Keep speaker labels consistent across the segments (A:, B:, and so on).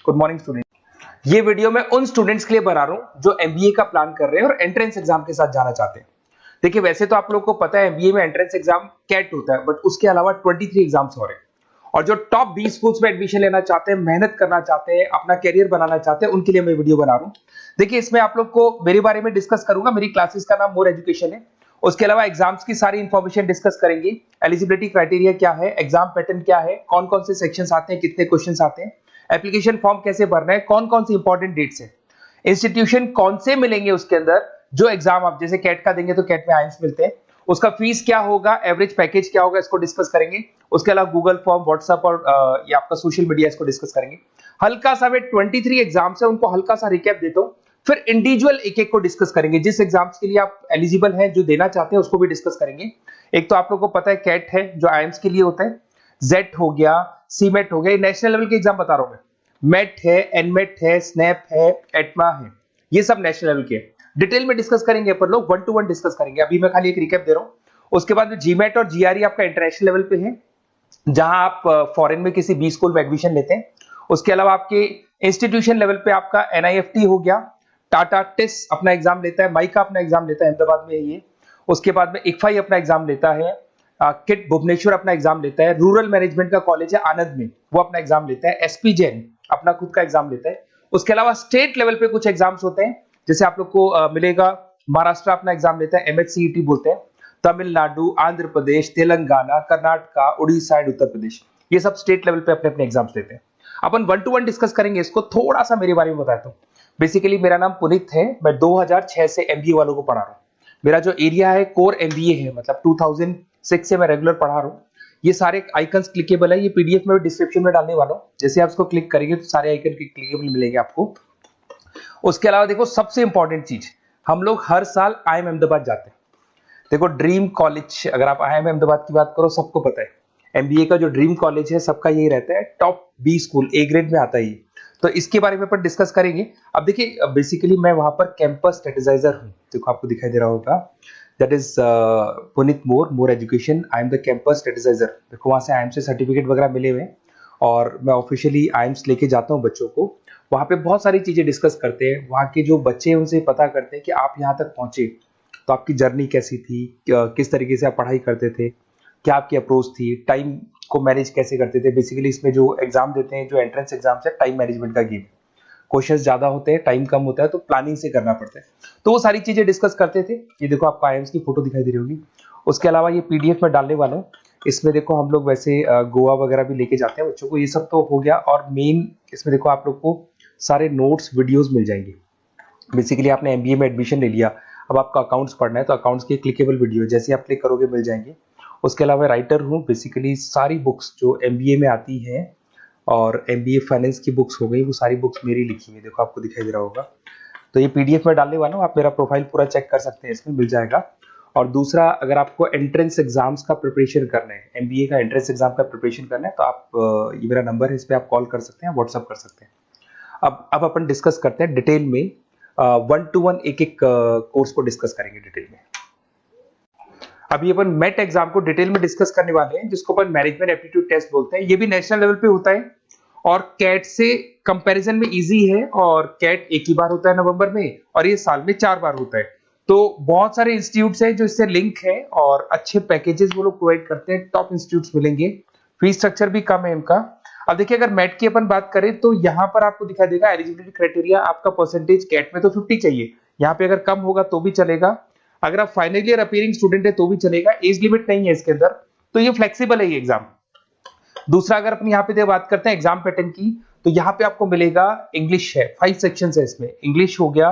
A: Good morning student. ये video मैं उन स्टूडेंट्स के लिए बना रहा हूं जो एमबीए का प्लान कर रहे हैं और एंट्रेंस एग्जाम के साथ जाना चाहते हैं। देखिए, वैसे तो आप लोगों को पता है एमबीए में एंट्रेंस एग्जाम कैट होता है, बट उसके अलावा 23 एग्जाम्स हो रहे हैं। और जो टॉप 20 स्कूल्स में एडमिशन लेना चाहते हैं, मेहनत करना चाहते हैं, अपना कैरियर बनाना चाहते हैं, उनके लिए मैं वीडियो बना रहा हूं। देखिए, इसमें आप लोग को मेरे बारे में डिस्कस करूंगा। मेरी क्लासेस का नाम मोर एजुकेशन है। उसके अलावा एग्जाम्स की सारी इंफॉर्मेशन डिस्कस करेंगे। एलिजिबिलिटी क्राइटेरिया क्या है, एग्जाम पैटर्न क्या है, कौन कौन से सेक्शंस आते हैं, कितने क्वेश्चंस आते हैं, एप्लीकेशन फॉर्म कैसे भरना है, कौन कौन सी इंपॉर्टेंट डेट्स है, इंस्टीट्यूशन कौन से मिलेंगे उसके अंदर, जो एग्जाम आप जैसे कैट का देंगे तो कैट में आइम्स मिलते हैं, उसका फीस क्या होगा, एवरेज पैकेज क्या होगा, इसको डिस्कस करेंगे। उसके अलावा गूगल फॉर्म, व्हाट्सएप और ये आपका सोशल मीडिया, इसको डिस्कस करेंगे। हल्का सा वे 23 एग्जाम्स है, उनको हल्का सा रिकैप देता हूं, फिर इंडिविजुअल एक एक को डिस्कस करेंगे। जिस एग्जाम्स के लिए आप एलिजिबल हैं, जो देना चाहते हैं, उसको भी डिस्कस करेंगे। एक तो आप लोगों को पता है कैट है जो आइम्स के लिए होता है, जेट हो गया, सीमेट हो गया, नेशनल लेवल के एग्जाम बता रहा हूं मैं। मेट है, एनमेट है, स्नैप है, एटमा है, ये सब नेशनल लेवल के डिटेल में डिस्कस करेंगे। अपन लोग 1 to 1 डिस्कस करेंगे। अभी मैं खाली एक रिकैप दे रहा हूं। उसके बाद में जीमेट और जीआरई आपका इंटरनेशनल लेवल पे है, जहां आप फॉरेन में किसी बी स्कूल में एडमिशन लेते हैं। उसके अलावा आपके इंस्टीट्यूशन लेवल पे आपका एनआईएफटी हो गया, टाटा टिस अपना एग्जाम लेता है, माइका अपना एग्जाम लेता है, अहमदाबाद में है ये। उसके बाद में इक्फाई अपना एग्जाम लेता है, किट भुवनेश्वर अपना एग्जाम लेता है, रूरल मैनेजमेंट का कॉलेज है आनंद में, वो अपना एग्जाम लेता है, एसपी जैन अपना खुद का एग्जाम लेता है। उसके अलावा स्टेट लेवल पे कुछ एग्जाम्स होते हैं, जैसे आप लोग को मिलेगा महाराष्ट्र अपना एग्जाम लेता है, एमएचसीईटी बोलते हैं, तमिलनाडु, आंध्र प्रदेश, तेलंगाना, कर्नाटका, उड़ीसा एंड उत्तर प्रदेश, ये सब स्टेट लेवल पे अपने अपने एग्जाम्स लेते हैं। अपन 1 to 1 डिस्कस करेंगे। इसको थोड़ा सा मेरे बारे में बताता हूँ। बेसिकली मेरा नाम पुनीत है, मैं 2006 से एमबीए वालों को पढ़ा रहा हूँ। मेरा जो एरिया है कोर एमबीए है, मतलब 2006 से मैं रेगुलर पढ़ा रहा हूँ। ये सारे आइकन्स क्लिकेबल है, ये पीडीएफ में डिस्क्रिप्शन में डालने वाला हूँ। जैसे आप इसको क्लिक करेंगे तो सारे आइकन क्लिकेबल मिलेंगे आपको। उसके अलावा देखो, सबसे इंपॉर्टेंट चीज, हम लोग हर साल आईएम अहमदाबाद जाते हैं। देखो, ड्रीम कॉलेज, अगर आप आईएम अहमदाबाद की बात करो, सबको पता है एमबीए का जो ड्रीम कॉलेज है सबका यही रहता है, top B school, A grade में आता है ये। तो इसके बारे में अपन डिस्कस करेंगे। अब देखिए, बेसिकली मैं वहां पर कैंपस स्ट्रेटेजाइजर हूँ। देखो, आपको दिखाई दे रहा होगा, that is Puneet more education, I am the campus strategizer. देखो, वहां से आईएम से सर्टिफिकेट वगैरह मिले हुए हैं और मैं ऑफिशियली आईएम्स लेके जाता हूँ बच्चों को। वहां पे बहुत सारी चीजें डिस्कस करते हैं। वहां के जो बच्चे हैं उनसे पता करते हैं कि आप यहाँ तक पहुंचे तो आपकी जर्नी कैसी थी, किस तरीके से आप पढ़ाई करते थे, क्या आपकी अप्रोच थी, टाइम को मैनेज कैसे करते थे। बेसिकली इसमें जो एग्जाम देते हैं, जो एंट्रेंस एग्जाम्स है, टाइम मैनेजमेंट का गेम। क्वेश्चंस ज्यादा होते हैं, टाइम कम होता है, तो प्लानिंग से करना पड़ता है। तो वो सारी चीजें डिस्कस करते थे। ये देखो, आपको आईएम्स की फोटो दिखाई दे रही होगी। उसके अलावा ये पीडीएफ में डालने वाला हूँ। इसमें देखो, हम लोग वैसे गोवा वगैरह भी लेके जाते हैं बच्चों को। ये सब तो हो गया। और मेन इसमें देखो, आप लोग को सारे नोट्स, वीडियोस मिल जाएंगे। बेसिकली आपने एमबीए में एडमिशन ले लिया, अब आपका अकाउंट्स पढ़ना है, तो अकाउंट्स की क्लिकेबल वीडियो जैसे आप क्लिक करोगे मिल जाएंगे। उसके अलावा राइटर हूँ। बेसिकली सारी बुक्स जो एमबीए में आती हैं और एमबीए फाइनेंस की बुक्स हो गई, वो सारी बुक्स मेरी लिखी हुई, देखो आपको दिखाई दे रहा होगा। तो ये पीडीएफ में डालने वाला हूँ, आप मेरा प्रोफाइल पूरा चेक कर सकते हैं, इसमें मिल जाएगा। और दूसरा, अगर आपको एंट्रेंस एग्जाम्स का प्रिपरेशन करना है, एमबीए का एंट्रेंस एग्जाम का प्रिपरेशन करना है, तो आप ये मेरा नंबर है, इस पर आप कॉल कर सकते हैं, व्हाट्सअप कर सकते हैं। अब अपन डिस्कस करते हैं डिटेल में। 1 to 1 एक एक कोर्स को डिस्कस करेंगे डिटेल में। अभी अपन मेट एग्जाम को डिटेल में डिस्कस करने वाले हैं, जिसको अपन मैनेजमेंट एप्टीट्यूड टेस्ट बोलते हैं। ये भी नेशनल लेवल पे होता है और कैट से कंपैरिजन में इजी है। और कैट एक ही बार होता है नवंबर में, और ये साल में 4 बार होता है। तो बहुत सारे इंस्टीट्यूट्स हैं जो इससे लिंक है और अच्छे पैकेजेस वो लोग प्रोवाइड करते हैं, टॉप इंस्टीट्यूट्स मिलेंगे। फीस स्ट्रक्चर भी कम है इनका। अब देखिए, अगर मैट की अपन बात करें तो यहाँ पर आपको दिखाई देगा एलिजिबिलिटी क्राइटेरिया, आपका परसेंटेज कैट में तो 50 चाहिए, यहाँ पे अगर कम होगा तो भी चलेगा, अगर आप फाइनल ईयर अपीयरिंग स्टूडेंट है तो भी चलेगा, एज लिमिट नहीं है इसके अंदर, तो ये फ्लेक्सिबल है ये एग्जाम। दूसरा, अगर अपन यहाँ पे बात करते हैं एग्जाम पैटर्न की, तो यहाँ पे आपको मिलेगा इंग्लिश है, 5 सेक्शंस है इसमें। इंग्लिश हो गया,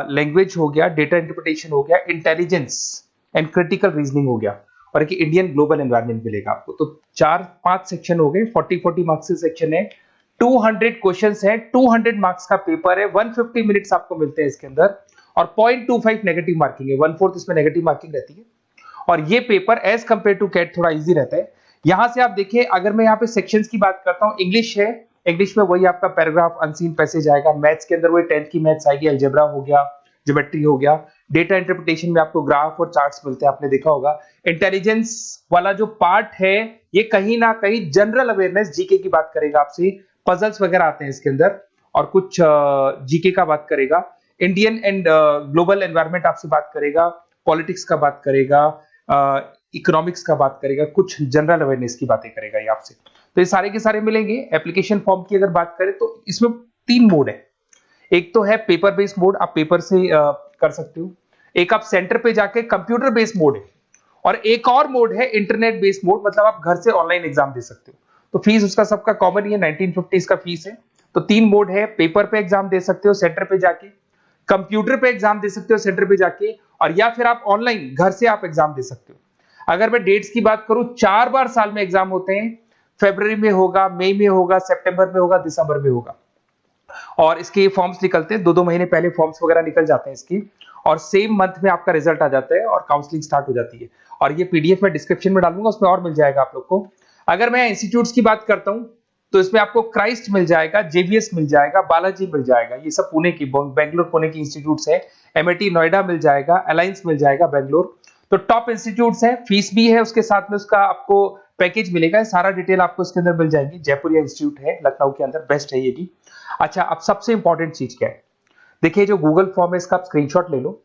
A: लैंग्वेज हो गया, डेटा इंटरप्रिटेशन हो गया, इंटेलिजेंस एंड क्रिटिकल रीजनिंग हो गया, और एक इंडियन ग्लोबल एनवायरनमेंट मिलेगा आपको। तो 4-5 सेक्शन हो गए, 40 मार्क्स के सेक्शन है, 200 क्वेश्चंस है, 200 मार्क्स का पेपर है, 150 मिनट्स आपको मिलते हैं इसके अंदर, और 0.25 नेगेटिव मार्किंग है, 1/4 इसमें नेगेटिव मार्किंग रहती है। और ये paper as compare to CAT थोड़ा इजी रहता है। यहां से आप देखिए, अगर मैं यहाँ पे सेक्शंस की बात करता हूँ, इंग्लिश है, इंग्लिश में वही आपका पैराग्राफ, अनसीन पैसेज आएगा। मैथ्स के अंदर वही 10th की मैथ्स आएगी, अलजेब्रा हो गया, ज्योमेट्री हो गया। डेटा इंटरप्रिटेशन में आपको ग्राफ और चार्ट्स मिलते हैं, आपने देखा होगा। इंटेलिजेंस वाला जो पार्ट है, ये कहीं ना कहीं जनरल अवेयरनेस, जीके की बात करेगा आपसे, पजल्स वगैरह आते हैं इसके अंदर, और कुछ जीके का बात करेगा, इंडियन एंड ग्लोबल एनवायरनमेंट आपसे बात करेगा, पॉलिटिक्स का बात करेगा, इकोनॉमिक्स का बात करेगा, कुछ जनरल अवेयरनेस की बातें करेगा ये आपसे। तो ये सारे के सारे मिलेंगे। एप्लीकेशन फॉर्म की अगर बात करें तो इसमें 3 मोड है। एक तो है पेपर बेस्ड मोड, आप पेपर से कर सकते हो। एक आप सेंटर पे जाके कंप्यूटर बेस्ड मोड है, और एक और मोड है इंटरनेट बेस्ड मोड, मतलब आप घर से ऑनलाइन एग्जाम दे सकते हो। तो फीस उसका सबका कॉमन ही है, 1950 का फीस है। तो 3 मोड है, पेपर पे एग्जाम दे सकते हो सेंटर पे जाके, कंप्यूटर पे एग्जाम दे सकते हो सेंटर पे जाके, और या फिर आप ऑनलाइन घर से आप एग्जाम दे सकते हो। अगर मैं डेट्स की बात करूं, 4 बार साल में एग्जाम होते हैं। फरवरी में होगा, मई में होगा, सितंबर में होगा, दिसंबर में होगा। और इसके फॉर्म्स निकलते हैं 2-2 महीने पहले, फॉर्म्स वगैरह निकल जाते हैं इसकी, और सेम मंथ में आपका रिजल्ट आ जाता है और काउंसलिंग स्टार्ट हो जाती है। और ये पीडीएफ मैं डिस्क्रिप्शन में डालूंगा, उसमें और मिल जाएगा आप लोग को। अगर मैं इंस्टीट्यूट्स की बात करता हूं तो इसमें आपको क्राइस्ट मिल जाएगा, जेवीएस मिल जाएगा, बालाजी मिल जाएगा, ये सब पुणे की, बेंगलोर पुणे की इंस्टीट्यूट्स है। एमआईटी नोएडा मिल जाएगा, अलायंस मिल जाएगा बेंगलोर। तो टॉप इंस्टीट्यूट्स है, फीस भी है, उसके साथ में उसका आपको पैकेज मिलेगा, सारा डिटेल आपको इसके अंदर मिल जाएगी। जयपुर इंस्टीट्यूट है लखनऊ के अंदर, बेस्ट है ये भी। अच्छा, अब सबसे इंपॉर्टेंट चीज क्या है, देखिए जो गूगल फॉर्म है इसका आप स्क्रीनशॉट ले लो।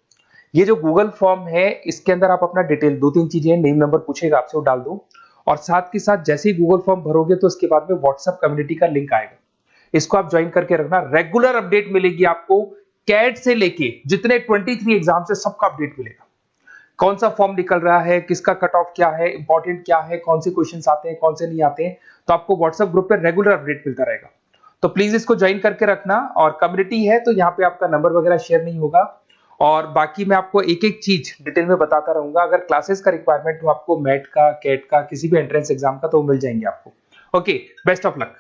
A: ये जो गूगल फॉर्म है इसके अंदर आप अपना डिटेल 2-3 चीजें, नेम नंबर पूछेगा आपसे, वो डाल दो। और साथ के साथ जैसे ही गूगल फॉर्म भरोगे तो उसके बाद में व्हाट्सएप कम्युनिटी का लिंक आएगा, इसको आप ज्वाइन करके रखना। रेगुलर अपडेट मिलेगी आपको, कैट से लेके जितने 23 एग्जाम से सबका अपडेट मिलेगा। कौन सा फॉर्म निकल रहा है, किसका कट ऑफ क्या है, इंपॉर्टेंट क्या है, कौन से क्वेश्चंस आते हैं, कौन से नहीं आते हैं, तो आपको व्हाट्सएप ग्रुप पे रेगुलर अपडेट मिलता रहेगा। तो प्लीज इसको ज्वाइन करके रखना। और कम्युनिटी है तो यहाँ पे आपका नंबर वगैरह शेयर नहीं होगा, और बाकी मैं आपको एक एक चीज डिटेल में बताता रहूंगा। अगर क्लासेस का रिक्वायरमेंट हो आपको, मैट का, कैट का, किसी भी एंट्रेंस एग्जाम का, तो वो मिल जाएंगे आपको। Okay, best of luck.